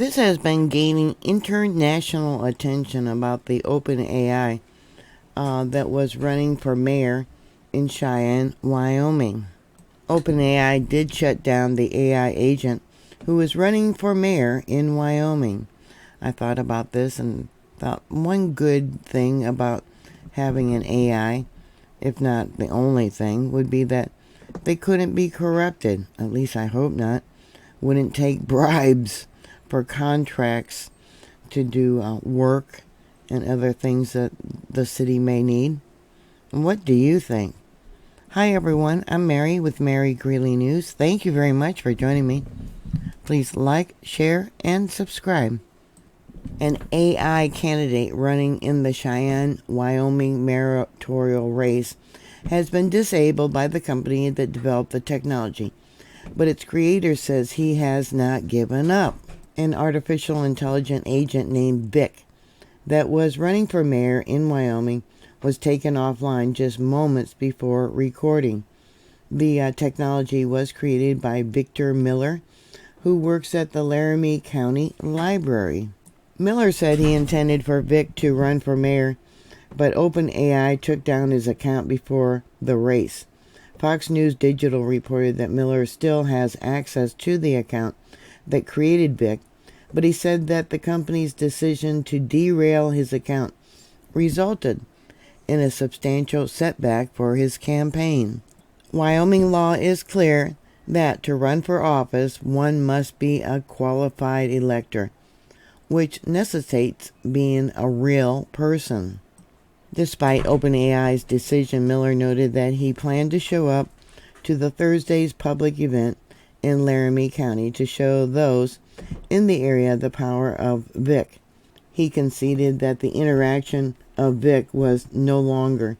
This has been gaining international attention about the OpenAI that was running for mayor in Cheyenne, Wyoming. OpenAI did shut down the AI agent who was running for mayor in Wyoming. I thought about this and thought one good thing about having an AI, if not the only thing, would be that they couldn't be corrupted. At least I hope not. Wouldn't take bribes for contracts to do work and other things that the city may need. What do you think? Hi everyone, I'm Mary with MaryGreeley News. Thank you very much for joining me. Please like, share, and subscribe. An AI candidate running in the Cheyenne, Wyoming mayoral race has been disabled by the company that developed the technology, but its creator says he has not given up. An artificial intelligence agent named Vic that was running for mayor in Wyoming was taken offline just moments before recording. The technology was created by Victor Miller, who works at the Laramie County Library. Miller said he intended for Vic to run for mayor, but OpenAI took down his account before the race. Fox News Digital reported that Miller still has access to the account that created Vic, but he said that the company's decision to derail his account resulted in a substantial setback for his campaign. Wyoming law is clear that to run for office, one must be a qualified elector, which necessitates being a real person. Despite OpenAI's decision, Miller noted that he planned to show up to the Thursday's public event in Laramie County to show those in the area the power of Vic. He conceded that the interaction of Vic was no longer,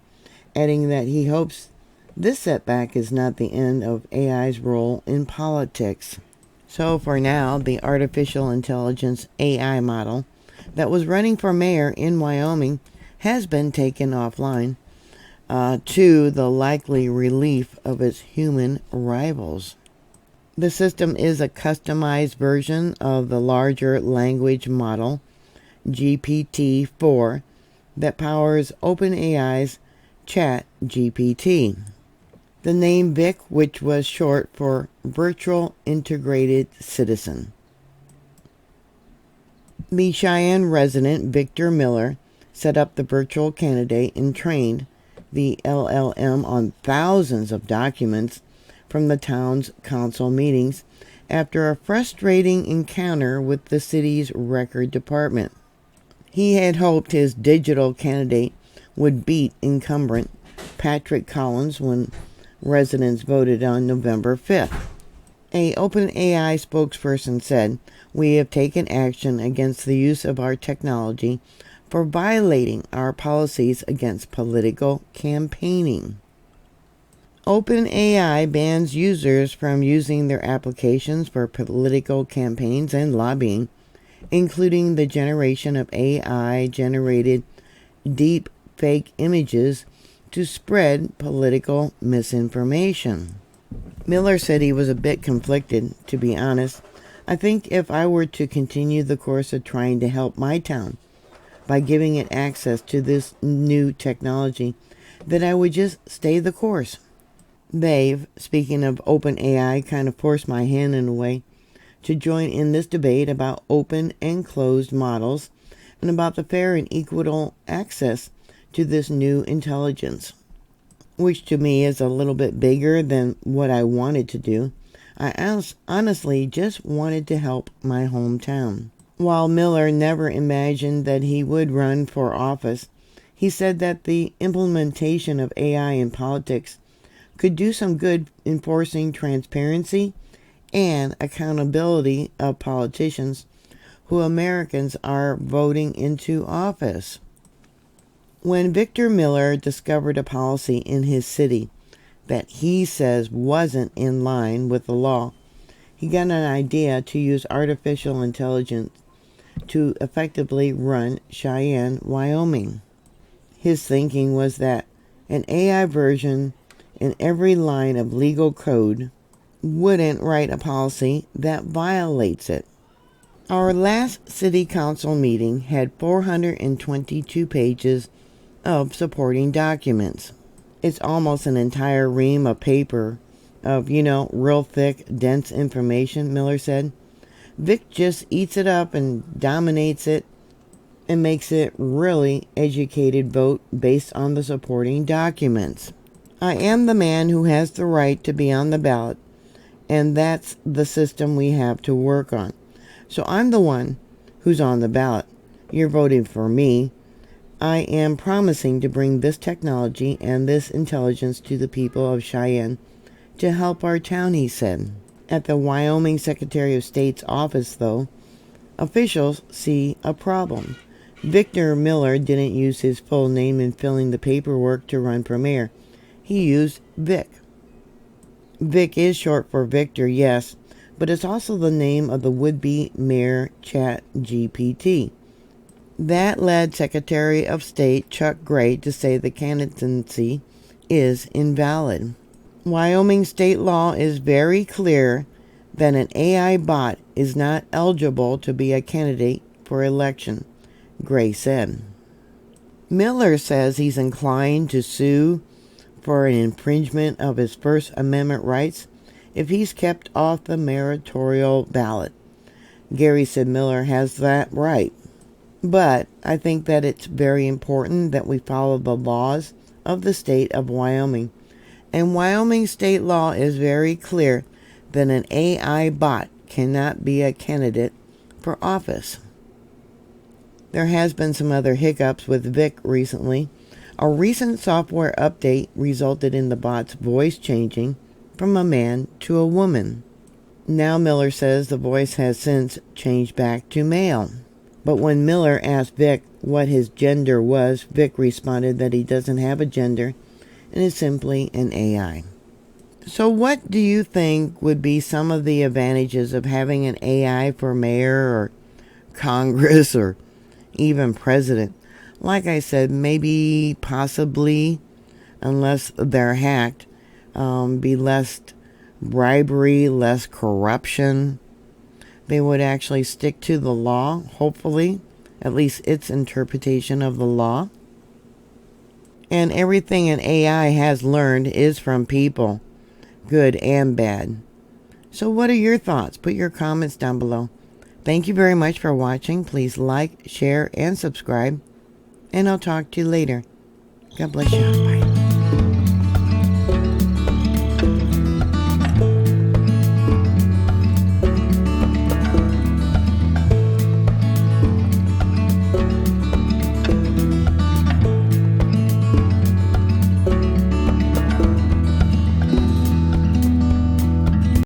adding that he hopes this setback is not the end of AI's role in politics. So for now, the artificial intelligence AI model that was running for mayor in Wyoming has been taken offline to the likely relief of its human rivals. The system is a customized version of the larger language model, GPT-4, that powers OpenAI's ChatGPT. The name Vic, which was short for Virtual Integrated Citizen. The Cheyenne resident Victor Miller set up the virtual candidate and trained the LLM on thousands of documents from the town's council meetings after a frustrating encounter with the city's record department. He had hoped his digital candidate would beat incumbent Patrick Collins when residents voted on November 5th. A OpenAI spokesperson said, "We have taken action against the use of our technology for violating our policies against political campaigning." OpenAI bans users from using their applications for political campaigns and lobbying, including the generation of AI-generated deep fake images to spread political misinformation. Miller said he was a bit conflicted, to be honest. "I think if I were to continue the course of trying to help my town by giving it access to this new technology, then I would just stay the course." They've, speaking of OpenAI, kind of forced my hand in a way to join in this debate about open and closed models and about the fair and equitable access to this new intelligence, which to me is a little bit bigger than what I wanted to do. I honestly just wanted to help my hometown. While Miller never imagined that he would run for office, he said that the implementation of AI in politics could do some good enforcing transparency and accountability of politicians who Americans are voting into office. When Victor Miller discovered a policy in his city that he says wasn't in line with the law, he got an idea to use artificial intelligence to effectively run Cheyenne, Wyoming. His thinking was that an AI version in every line of legal code wouldn't write a policy that violates it. Our last city council meeting had 422 pages of supporting documents. It's almost an entire ream of paper of, real thick, dense information, Miller said. Vic just eats it up and dominates it and makes it really educated vote based on the supporting documents. I am the man who has the right to be on the ballot, and that's the system we have to work on. So I'm the one who's on the ballot. You're voting for me. I am promising to bring this technology and this intelligence to the people of Cheyenne to help our town, he said. At the Wyoming Secretary of State's office, though, officials see a problem. Victor Miller didn't use his full name in filling the paperwork to run for mayor. He used Vic. Vic is short for Victor, yes, but it's also the name of the would-be mayor ChatGPT. That led Secretary of State Chuck Gray to say the candidacy is invalid. Wyoming state law is very clear that an AI bot is not eligible to be a candidate for election, Gray said. Miller says he's inclined to sue for an infringement of his First Amendment rights if he's kept off the mayoral ballot. Gary said Miller has that right. But I think that it's very important that we follow the laws of the state of Wyoming. And Wyoming state law is very clear that an AI bot cannot be a candidate for office. There has been some other hiccups with Vic recently. A recent software update resulted in the bot's voice changing from a man to a woman. Now Miller says the voice has since changed back to male. But when Miller asked Vic what his gender was, Vic responded that he doesn't have a gender and is simply an AI. So what do you think would be some of the advantages of having an AI for mayor or Congress or even president? Like I said, maybe, possibly, unless they're hacked, be less bribery, less corruption. They would actually stick to the law, hopefully, at least its interpretation of the law. And everything an AI has learned is from people, good and bad. So what are your thoughts? Put your comments down below. Thank you very much for watching. Please like, share, and subscribe. And I'll talk to you later. God bless you. Bye.